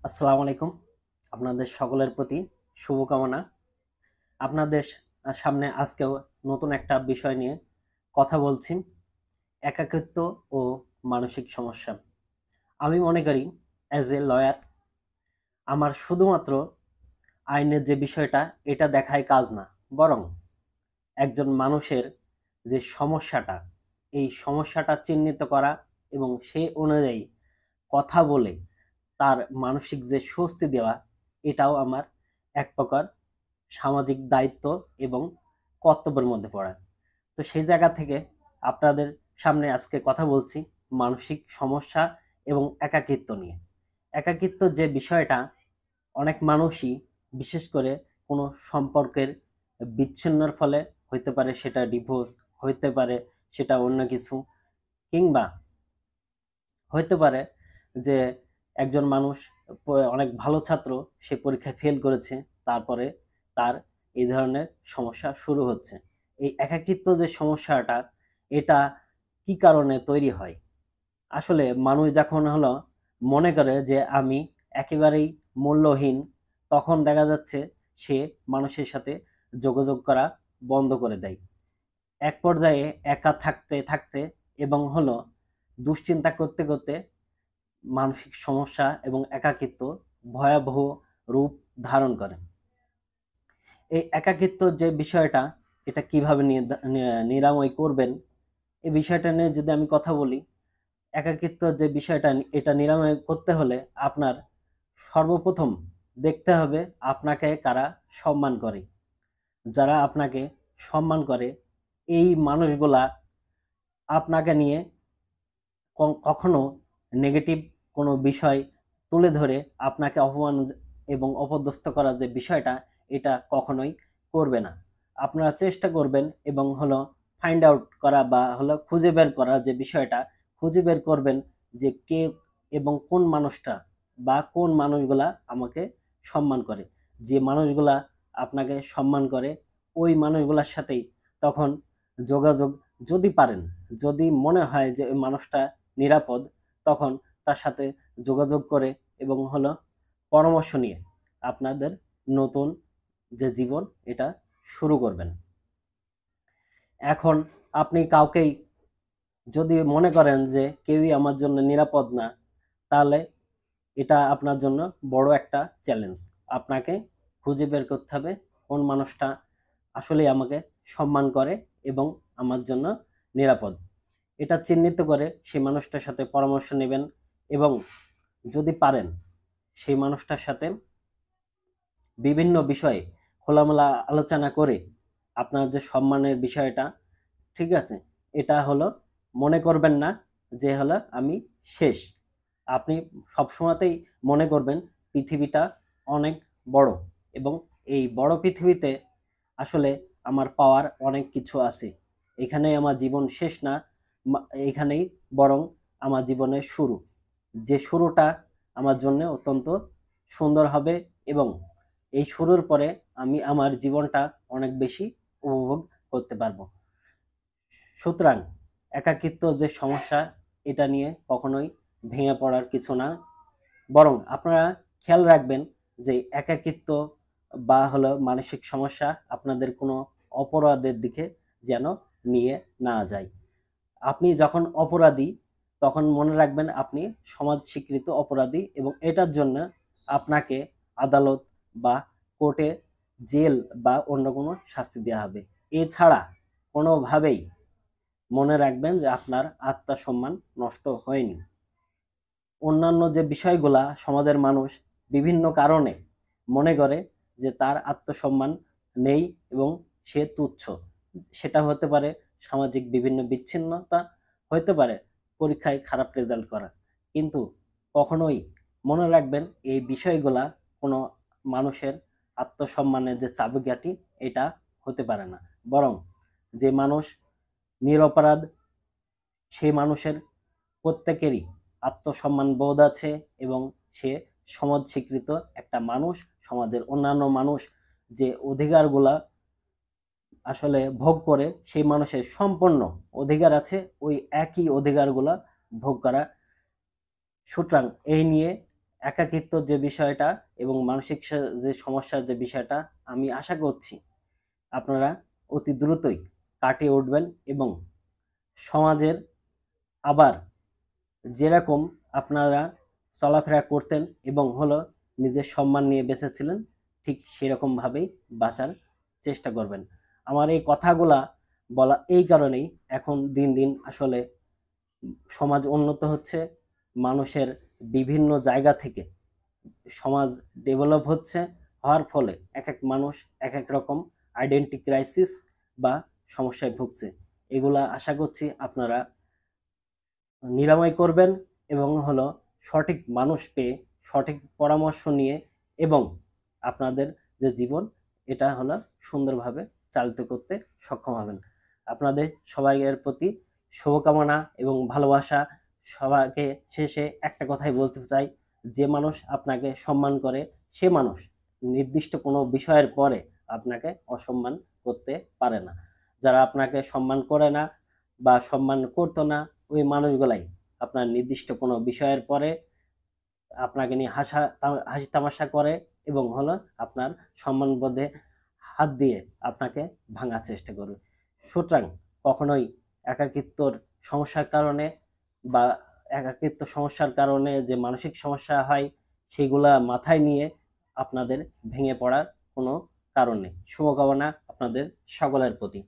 আসসালামু আলাইকুম। আপনাদের সকলের প্রতি শুভকামনা। আপনাদের সামনে আজকেও নতুন একটা বিষয় নিয়ে কথা বলছি। একাকিত্ব ও মানসিক সমস্যা। আমি মনে করি অ্যাজ এ লয়ার আমার শুধুমাত্র আইনের যে বিষয়টা এটা দেখাই কাজ না। বরং একজন মানুষের যে সমস্যাটা, এই সমস্যাটা চিহ্নিত করা এবং সেই অনুযায়ী কথা বলে তার মানসিক যে স্বস্তি দেওয়া, এটাও আমার এক প্রকার সামাজিক দায়িত্ব এবং কর্তব্যের মধ্যে পড়ে। তো সেই জায়গা থেকে আপনাদের সামনে আজকে কথা বলছি মানসিক সমস্যা এবং একাকিত্ব নিয়ে। একাকিত্ব যে বিষয়টা অনেক মানুষই, বিশেষ করে কোনো সম্পর্কের বিচ্ছিন্নর ফলে, হইতে পারে সেটা ডিভোর্স, হইতে পারে সেটা অন্য কিছু, কিংবা হইতে পারে যে একজন মানুষ অনেক ভালো ছাত্র, সে পরীক্ষায় ফেল করেছে, তারপরে তার এই ধরনের সমস্যা শুরু হচ্ছে। এই একাকিত্ব যে সমস্যাটা, এটা কি কারণে তৈরি হয়? আসলে মানুষ যখন হলো মনে করে যে আমি একেবারেই মূল্যহীন, তখন দেখা যাচ্ছে সে মানুষের সাথে যোগাযোগ করা বন্ধ করে দেয়। এক পর্যায়ে একা থাকতে থাকতে এবং হলো দুশ্চিন্তা করতে করতে মানসিক সমস্যা এবং একাকিত্ব ভয়াবহ রূপ ধারণ করে। এই একাকিত্ব যে বিষয়টা, এটা কিভাবে নিরাময় করবেন, এই বিষয়টা নিয়ে যদি আমি কথা বলি, একাকিত্ব যে বিষয়টা, এটা নিরাময় করতে হলে আপনার সর্বপ্রথম দেখতে হবে আপনাকে কারা সম্মান করে। যারা আপনাকে সম্মান করে, এই মানুষগুলা আপনাকে নিয়ে কখনো নেগেটিভ কোনো বিষয় তুলে ধরে আপনাকে অপমান এবং অপদস্থ করার যে বিষয়টা, এটা কখনোই করবে না। আপনারা চেষ্টা করবেন এবং হলো ফাইন্ড আউট করা বা হলো খুঁজে বের করা যে বিষয়টা, খুঁজে বের করবেন যে কে এবং কোন মানুষটা বা কোন মানুষগুলা আমাকে সম্মান করে। যে মানুষগুলা আপনাকে সম্মান করে, ওই মানুষগুলার সাথেই তখন যোগাযোগ, যদি পারেন, যদি মনে হয় যে ওই মানুষটা নিরাপদ, তখন তার সাথে যোগাযোগ করে এবং হলো পরামর্শ নিয়ে আপনাদের নতুন যে জীবন, এটা শুরু করবেন। এখন আপনি কাউকেই যদি মনে করেন যে কেউই আমার জন্য নিরাপদ না, তাহলে এটা আপনার জন্য বড় একটা চ্যালেঞ্জ। আপনাকে খুঁজে বের করতে হবে কোন মানুষটা আসলেই আমাকে সম্মান করে এবং আমার জন্য নিরাপদ। এটা চিহ্নিত করে সেই মানুষটার সাথে পরামর্শ নেবেন এবং যদি পারেন সেই মানুষটার সাথে বিভিন্ন বিষয়ে খোলামেলা আলোচনা করে আপনার যে সম্মানের বিষয়টা, ঠিক আছে, এটা হলো মনে করবেন না যে হলো আমি শেষ। আপনি সবসময়তেই মনে করবেন পৃথিবীটা অনেক বড় এবং এই বড় পৃথিবীতে আসলে আমার পাওয়ার অনেক কিছু আছে। এখানেই আমার জীবন শেষ না, এখানেই বরং আমার জীবনের শুরু। যে শুরুটা আমার জন্য অত্যন্ত সুন্দর হবে এবং এই শুরুর পরে আমি আমার জীবনটা অনেক বেশি উপভোগ করতে পারবো। সুতরাং একাকিত্ব যে সমস্যা, এটা নিয়ে কখনোই ভেঙে পড়ার কিছু না, বরং আপনারা খেয়াল রাখবেন যে একাকিত্ব বা হলো মানসিক সমস্যা আপনাদের কোনো অপরাধের দিকে যেন নিয়ে না যায়। আপনি যখন অপরাধী, তখন মনে রাখবেন আপনি সমাজ স্বীকৃত অপরাধী এবং এটার জন্য আপনাকে আদালত বা কোর্টে জেল বা অন্য কোনো শাস্তি দেওয়া হবে। এছাড়া কোনোভাবেই মনে রাখবেন যে আপনার আত্মসম্মান নষ্ট হয়নি। অন্যান্য যে বিষয়গুলা সমাজের মানুষ বিভিন্ন কারণে মনে করে যে তার আত্মসম্মান নেই এবং সে তুচ্ছ। সেটা হতে পারে সামাজিক বিভিন্ন বিচ্ছিন্নতা, হতে পারে পরীক্ষায় খারাপ রেজাল্ট করা। কিন্তু কখনোই মনে রাখবেন এই বিষয়গুলা কোনো মানুষের আত্মসম্মানের যে চাবিকাঠি, এটা হতে পারে না। বরং যে মানুষ নিরপরাধ, সেই মানুষের প্রত্যেকেরই আত্মসম্মান বোধ আছে এবং সে সমাজ স্বীকৃত একটা মানুষ। সমাজের অন্যান্য মানুষ যে অধিকারগুলা আসলে ভোগ করে, সেই মানুষের সম্পূর্ণ অধিকার আছে ওই একই অধিকারগুলা ভোগ করা। সুতরাং এই নিয়ে একাকিত্ব যে বিষয়টা এবং মানসিক যে সমস্যার যে বিষয়টা, আমি আশা করছি আপনারা অতি দ্রুতই কাটিয়ে উঠবেন এবং সমাজের আবার যেরকম আপনারা চলাফেরা করতেন এবং নিজের সম্মান নিয়ে বেঁচেছিলেন, ঠিক সেরকমভাবেই বাঁচার চেষ্টা করবেন। আমার এই কথাগুলা বলা এই কারণেই, এখন দিন দিন আসলে সমাজ উন্নত হচ্ছে, মানুষের বিভিন্ন জায়গা থেকে সমাজ ডেভেলপ হচ্ছে, হওয়ার ফলে এক এক মানুষ এক এক রকম আইডেন্টি ক্রাইসিস বা সমস্যায় ভুগছে। এগুলা আশা করছি আপনারা নিরাময় করবেন এবং সঠিক মানুষ পেয়ে সঠিক পরামর্শ নিয়ে এবং আপনাদের যে জীবন এটা সুন্দরভাবে চালিত করতে সক্ষম হবেন। আপনাদের সবাইয়ের প্রতি শুভকামনা এবং ভালোবাসা। সবাইকে শেষে একটা কথাই বলতে চাই, যে মানুষ আপনাকে সম্মান করে সে মানুষ নির্দিষ্ট কোনো বিষয়ের পরে আপনাকে অসম্মান করতে পারে না। যারা আপনাকে সম্মান করে না বা সম্মান করতো না, ওই মানুষগুলাই আপনার নির্দিষ্ট কোনো বিষয়ের পরে আপনাকে নিয়ে হাসি তামাশা করে এবং আপনার সম্মানবোধে হাত দিয়ে আপনাকে ভাঙার চেষ্টা করবে। সুতরাং কখনোই একাকিত্বর সমস্যার কারণে বা একাকিত্ব সমস্যার কারণে যে মানসিক সমস্যা হয় সেগুলা মাথায় নিয়ে আপনাদের ভেঙে পড়ার কোনো কারণ নেই। শুভকামনা আপনাদের সকলের প্রতি।